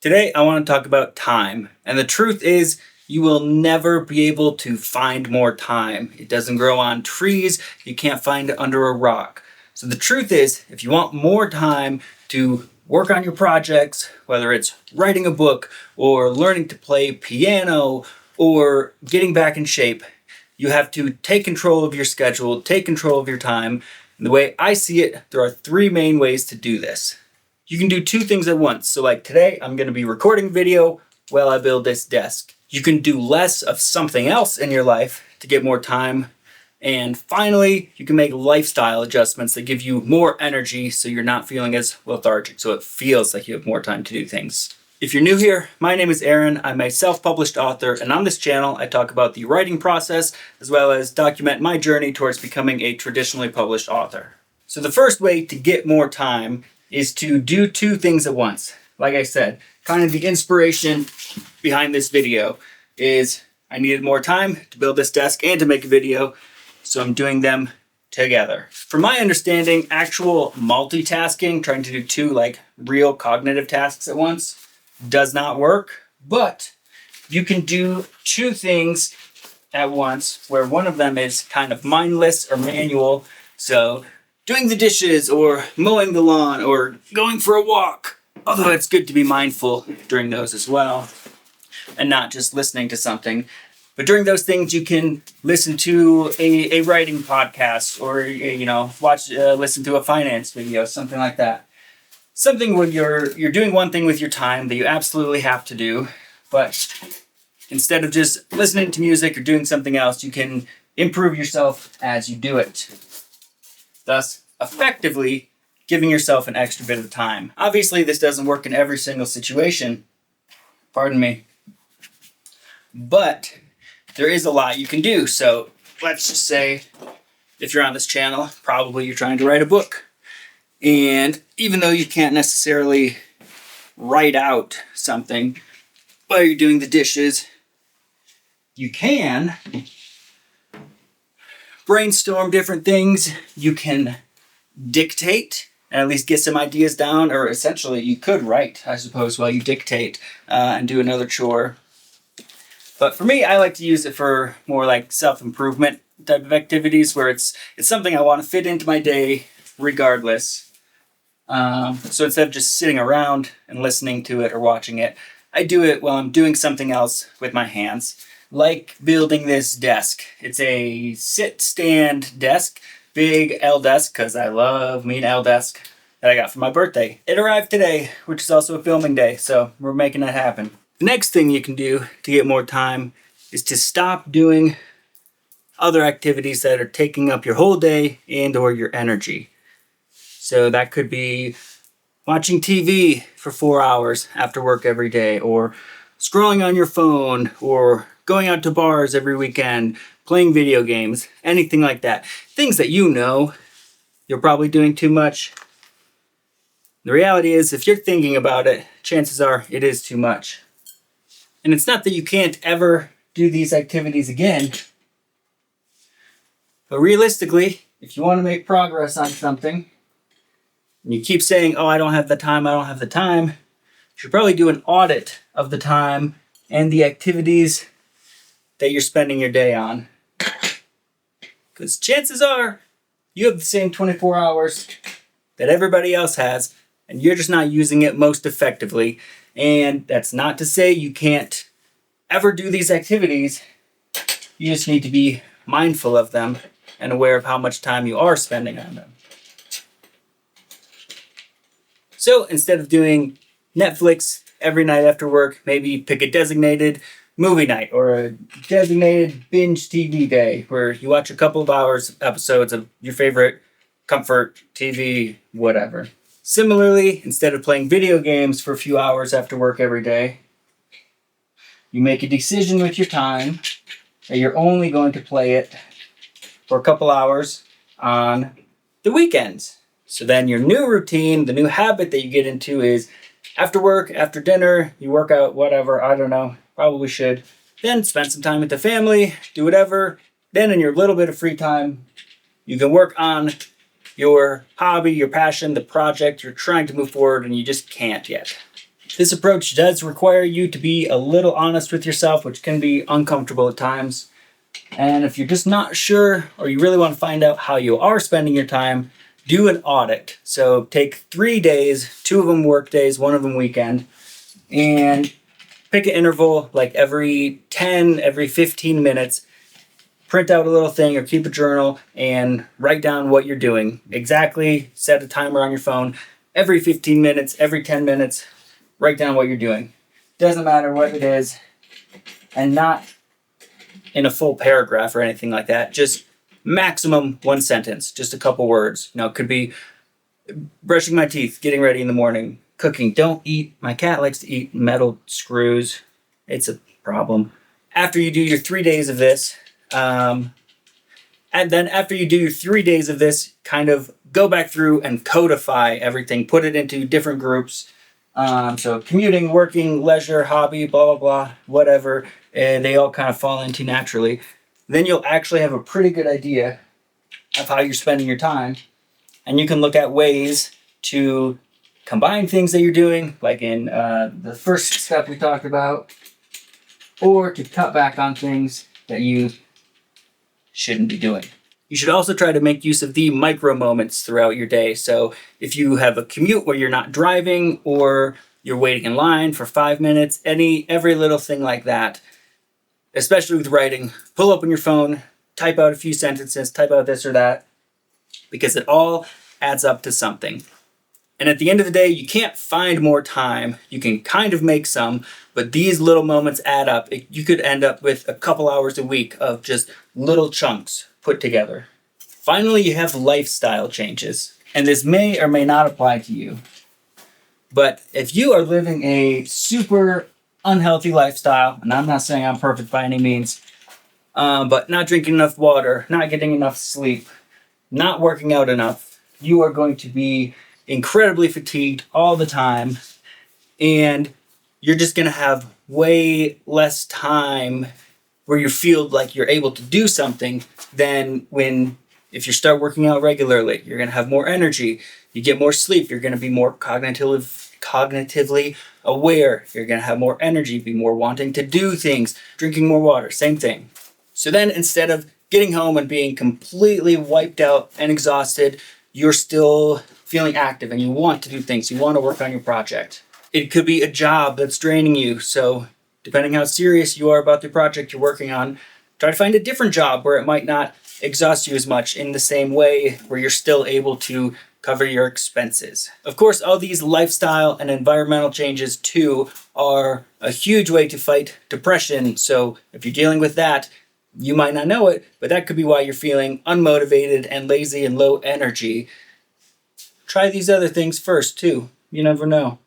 Today, I want to talk about time. And the truth is, you will never be able to find more time. It doesn't grow on trees. You can't find it under a rock. So the truth is, if you want more time to work on your projects, whether it's writing a book or learning to play piano or getting back in shape, you have to take control of your schedule, take control of your time. And the way I see it, there are three main ways to do this. You can do two things at once. So like today, I'm going to be recording video while I build this desk. You can do less of something else in your life to get more time. And finally, you can make lifestyle adjustments that give you more energy so you're not feeling as lethargic, so it feels like you have more time to do things. If you're new here, my name is Aaron. I'm a self-published author, and on this channel, I talk about the writing process as well as document my journey towards becoming a traditionally published author. So the first way to get more time is to do two things at once. Like I said, kind of the inspiration behind this video is I needed more time to build this desk and to make a video, so I'm doing them together. From my understanding, actual multitasking, trying to do two real cognitive tasks at once, does not work, but you can do two things at once where one of them is kind of mindless or manual. So doing the dishes or mowing the lawn or going for a walk. Although it's good to be mindful during those as well and not just listening to something. But during those things, you can listen to a writing podcast or, listen to a finance video, something like that. Something when you're doing one thing with your time that you absolutely have to do, but instead of just listening to music or doing something else, you can improve yourself as you do it. Thus, effectively giving yourself an extra bit of time. Obviously, this doesn't work in every single situation. Pardon me. But there is a lot you can do. So let's just say if you're on this channel, probably you're trying to write a book. And even though you can't necessarily write out something while you're doing the dishes, you can brainstorm different things. You can dictate and at least get some ideas down, or essentially you could write, I suppose, while you dictate and do another chore. But for me, I like to use it for more like self-improvement type of activities where it's something I want to fit into my day regardless. So instead of just sitting around and listening to it or watching it, I do it while I'm doing something else with my hands. Like building this desk. It's a sit-stand desk, big L desk, because I love me an L desk that I got for my birthday. It arrived today, which is also a filming day, so we're making it happen. The next thing you can do to get more time is to stop doing other activities that are taking up your whole day and or your energy. So that could be watching TV for 4 hours after work every day, or scrolling on your phone, or going out to bars every weekend, playing video games, anything like that. Things that you know you're probably doing too much. The reality is, if you're thinking about it, chances are it is too much. And it's not that you can't ever do these activities again, but realistically, if you want to make progress on something, and you keep saying, oh, I don't have the time, you should probably do an audit of the time and the activities that you're spending your day on. Because chances are you have the same 24 hours that everybody else has, and you're just not using it most effectively. And that's not to say you can't ever do these activities. You just need to be mindful of them and aware of how much time you are spending on them. So instead of doing Netflix every night after work, maybe pick a designated movie night or a designated binge TV day where you watch a couple of hours episodes of your favorite comfort TV, whatever. Similarly, instead of playing video games for a few hours after work every day, you make a decision with your time that you're only going to play it for a couple hours on the weekends. So then your new routine, the new habit that you get into is after work, after dinner, you work out, whatever, I don't know, probably should. Then spend some time with the family, do whatever. Then in your little bit of free time, you can work on your hobby, your passion, the project you're trying to move forward and you just can't yet. This approach does require you to be a little honest with yourself, which can be uncomfortable at times. And if you're just not sure, or you really want to find out how you are spending your time, do an audit. So take 3 days, 2 of them work days, 1 of them weekend, and pick an interval like every 10, every 15 minutes. Print out a little thing or keep a journal and write down what you're doing. Exactly, set a timer on your phone. Every 15 minutes, every 10 minutes, write down what you're doing. Doesn't matter what it is, and not in a full paragraph or anything like that. Just maximum 1 sentence, just a couple words. It could be brushing my teeth, getting ready in the morning, cooking. Don't eat. My cat likes to eat metal screws. It's a problem. After you do your 3 days of this, and then after you do your 3 days of this, kind of go back through and codify everything, put it into different groups. So commuting, working, leisure, hobby, blah, blah, blah, whatever, and they all kind of fall into naturally. Then you'll actually have a pretty good idea of how you're spending your time. And you can look at ways to combine things that you're doing, like in the first step we talked about, or to cut back on things that you shouldn't be doing. You should also try to make use of the micro moments throughout your day. So if you have a commute where you're not driving, or you're waiting in line for 5 minutes, every little thing like that, especially with writing, pull open your phone, type out a few sentences, type out this or that, because it all adds up to something. And at the end of the day, you can't find more time. You can kind of make some, but these little moments add up. You could end up with a couple hours a week of just little chunks put together. Finally, you have lifestyle changes. And this may or may not apply to you. But if you are living a super unhealthy lifestyle, and I'm not saying I'm perfect by any means, but not drinking enough water, not getting enough sleep, not working out enough, you are going to be incredibly fatigued all the time, and you're just going to have way less time where you feel like you're able to do something than if you start working out regularly. You're going to have more energy, you get more sleep, you're going to be more cognitively aware, you're going to have more energy, be more wanting to do things, drinking more water, same thing. So then instead of getting home and being completely wiped out and exhausted, you're still feeling active and you want to do things. You want to work on your project. It could be a job that's draining you. So depending how serious you are about the project you're working on, try to find a different job where it might not exhaust you as much in the same way, where you're still able to cover your expenses. Of course, all these lifestyle and environmental changes too are a huge way to fight depression. So if you're dealing with that, you might not know it, but that could be why you're feeling unmotivated and lazy and low energy. Try these other things first too. You never know.